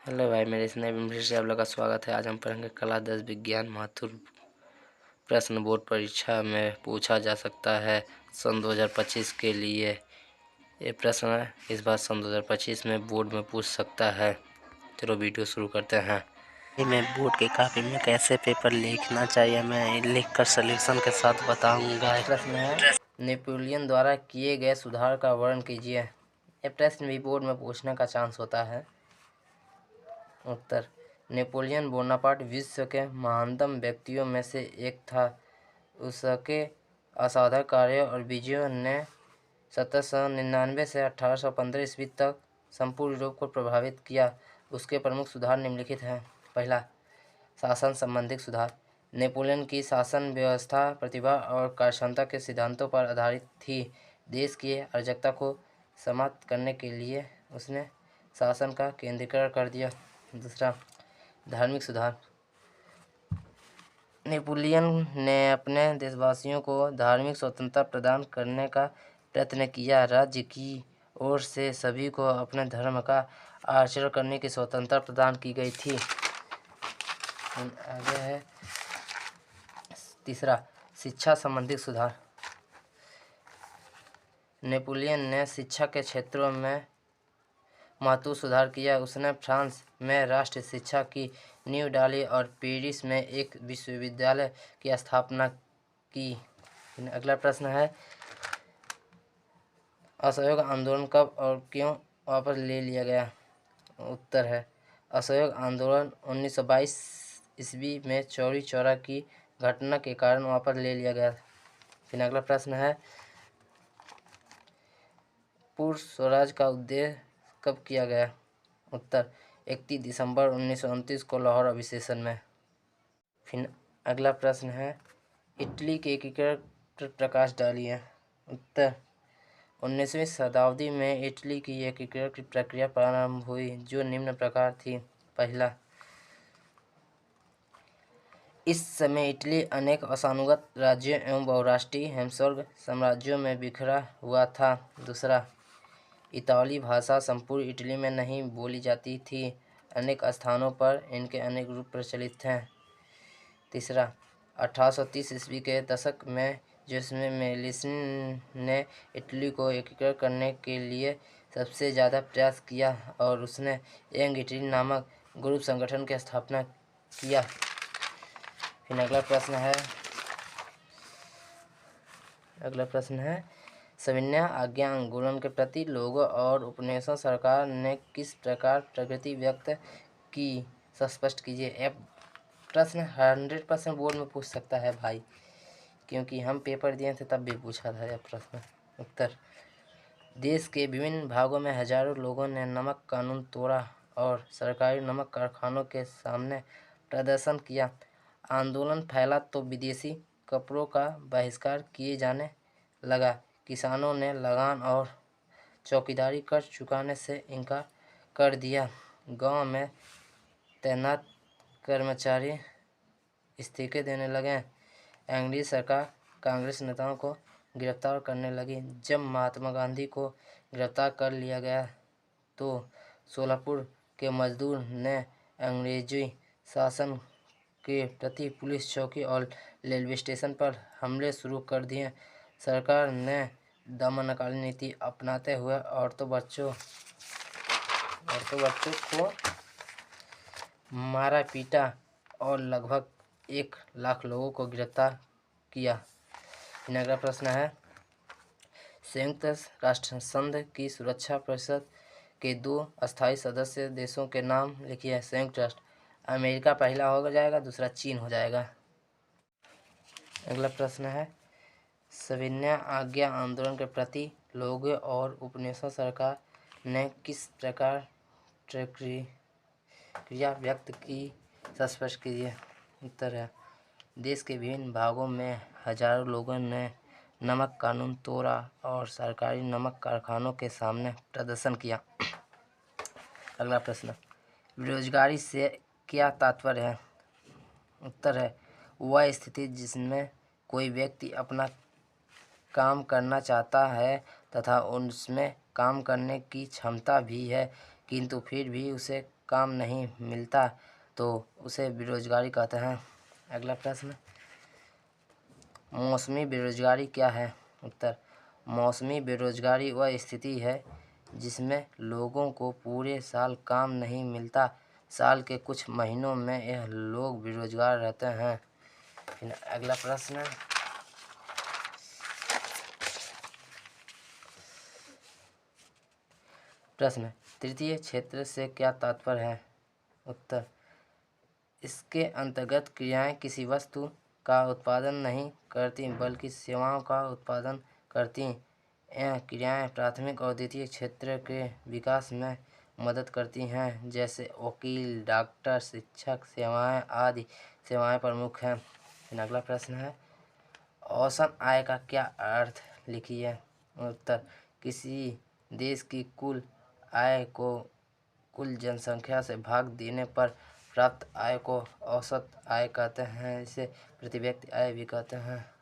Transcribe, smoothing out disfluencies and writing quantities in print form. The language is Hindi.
हेलो भाई, मेरे इस नए वीडियो से आप लोग का स्वागत है। आज हम पढ़ेंगे कला 10 विज्ञान महत्वपूर्ण प्रश्न बोर्ड परीक्षा में पूछा जा सकता है सन 2025 के लिए। ये प्रश्न है इस बार सन 2025 में बोर्ड में पूछ सकता है। चलो वीडियो शुरू करते हैं। मैं बोर्ड के कॉपी में कैसे पेपर लिखना चाहिए मैं लिखकर सॉल्यूशन के साथ बताऊंगा। प्रश्न है नेपोलियन द्वारा किए गए सुधार का वर्णन कीजिए। ये प्रश्न भी बोर्ड में पूछने का चांस होता है। उत्तर, नेपोलियन बोनापार्ट विश्व के महानतम व्यक्तियों में से एक था। उसके असाधारण कार्यों और विजयों ने 1799 से 1815 ईस्वी तक संपूर्ण यूरोप को प्रभावित किया। उसके प्रमुख सुधार निम्नलिखित हैं। पहला, शासन संबंधी सुधार। नेपोलियन की शासन व्यवस्था प्रतिभा और कार्यक्षमता के सिद्धांतों पर आधारित थी। देश की अराजकता को समाप्त करने के लिए उसने शासन का केंद्रीकरण कर दिया। दूसरा, धार्मिक सुधार। नेपोलियन ने अपने देशवासियों को धार्मिक स्वतंत्रता प्रदान करने का प्रयत्न किया। राज्य की ओर से सभी को अपने धर्म का आचरण करने की स्वतंत्रता प्रदान की गई थी। आगे है तीसरा, शिक्षा संबंधी सुधार। नेपोलियन ने शिक्षा के क्षेत्रों में महत्वपूर्ण सुधार किया। उसने फ्रांस में राष्ट्रीय शिक्षा की नींव डाली और पेरिस में एक विश्वविद्यालय की स्थापना की। अगला प्रश्न है असहयोग आंदोलन कब और क्यों वापस ले लिया गया। उत्तर है असहयोग आंदोलन 1922 ईस्वी में चौरी चौरा की घटना के कारण वापस ले लिया गया। फिर अगला प्रश्न है पूर्ण स्वराज का उद्देश्य कब किया गया। उत्तर, 31 दिसंबर 1929 को लाहौर अधिवेशन में। फिर अगला प्रश्न है इटली के एकीकरण पर प्रकाश डालिए। उत्तर, 19वीं शताब्दी में इटली की एकीकरण की प्रक्रिया प्रारंभ हुई जो निम्न प्रकार थी। पहला, इस समय इटली अनेक वंशानुगत राज्यों एवं बहुराष्ट्रीय हेमस्वर्ग साम्राज्यों में बिखरा हुआ था। दूसरा, इतालवी भाषा संपूर्ण इटली में नहीं बोली जाती थी। अनेक स्थानों पर इनके अनेक रूप प्रचलित हैं। तीसरा, 1830 ईस्वी के दशक में जिसमें मेलिसन ने इटली को एकीकृत करने के लिए सबसे ज़्यादा प्रयास किया और उसने यंग इटली नामक ग्रुप संगठन की स्थापना किया। फिर अगला प्रश्न है सविनय आज्ञा आंदोलन के प्रति लोगों और उपनिवेशों सरकार ने किस प्रकार प्रकृति व्यक्त की, स्पष्ट कीजिए। यह प्रश्न 100% बोर्ड में पूछ सकता है भाई, क्योंकि हम पेपर दिए थे तब भी पूछा था यह प्रश्न। उत्तर, देश के विभिन्न भागों में हजारों लोगों ने नमक कानून तोड़ा और सरकारी नमक कारखानों के सामने प्रदर्शन किया। आंदोलन फैला तो विदेशी कपड़ों का बहिष्कार किए जाने लगा। किसानों ने लगान और चौकीदारी कर चुकाने से इनकार कर दिया। गांव में तैनात कर्मचारी इस्तीफे देने लगे। अंग्रेज सरकार कांग्रेस नेताओं को गिरफ्तार करने लगी। जब महात्मा गांधी को गिरफ्तार कर लिया गया तो सोलापुर के मजदूर ने अंग्रेजी शासन के प्रति पुलिस चौकी और रेलवे स्टेशन पर हमले शुरू कर दिए। सरकार ने दमनकारी नीति अपनाते हुए औरतों बच्चों को मारा पीटा और लगभग 1 लाख लोगों को गिरफ्तार किया। अगला प्रश्न है संयुक्त राष्ट्र संघ की सुरक्षा परिषद के 2 अस्थायी सदस्य देशों के नाम लिखिए। संयुक्त राष्ट्र, अमेरिका पहला हो जाएगा, दूसरा चीन हो जाएगा। अगला प्रश्न है सविनय आज्ञा आंदोलन के प्रति लोगों और उपनिवेशों सरकार ने किस प्रकार प्रतिक्रिया व्यक्त की, स्पष्ट कीजिए। उत्तर है देश के विभिन्न भागों में हजारों लोगों ने नमक कानून तोड़ा और सरकारी नमक कारखानों के सामने प्रदर्शन किया। अगला प्रश्न, बेरोजगारी से क्या तात्पर्य है। उत्तर है वह स्थिति जिसमें कोई व्यक्ति अपना काम करना चाहता है तथा उसमें काम करने की क्षमता भी है, किंतु फिर भी उसे काम नहीं मिलता तो उसे बेरोजगारी कहते हैं। अगला प्रश्न, मौसमी बेरोजगारी क्या है? उत्तर, मौसमी बेरोजगारी वह स्थिति है जिसमें लोगों को पूरे साल काम नहीं मिलता, साल के कुछ महीनों में यह लोग बेरोजगार रहते हैं। फिर अगला प्रश्न, तृतीय क्षेत्र से क्या तात्पर्य है? उत्तर, इसके अंतर्गत क्रियाएं किसी वस्तु का उत्पादन नहीं करती बल्कि सेवाओं का उत्पादन करती। यह क्रियाएं प्राथमिक और द्वितीय क्षेत्र के विकास में मदद करती हैं, जैसे वकील, डॉक्टर, शिक्षक सेवाएं आदि सेवाएं प्रमुख हैं। फिर अगला प्रश्न है, औसत आय का क्या अर्थ लिखिए? उत्तर, किसी देश की कुल आय को कुल जनसंख्या से भाग देने पर प्राप्त आय को औसत आय कहते हैं। इसे प्रति व्यक्ति आय भी कहते हैं।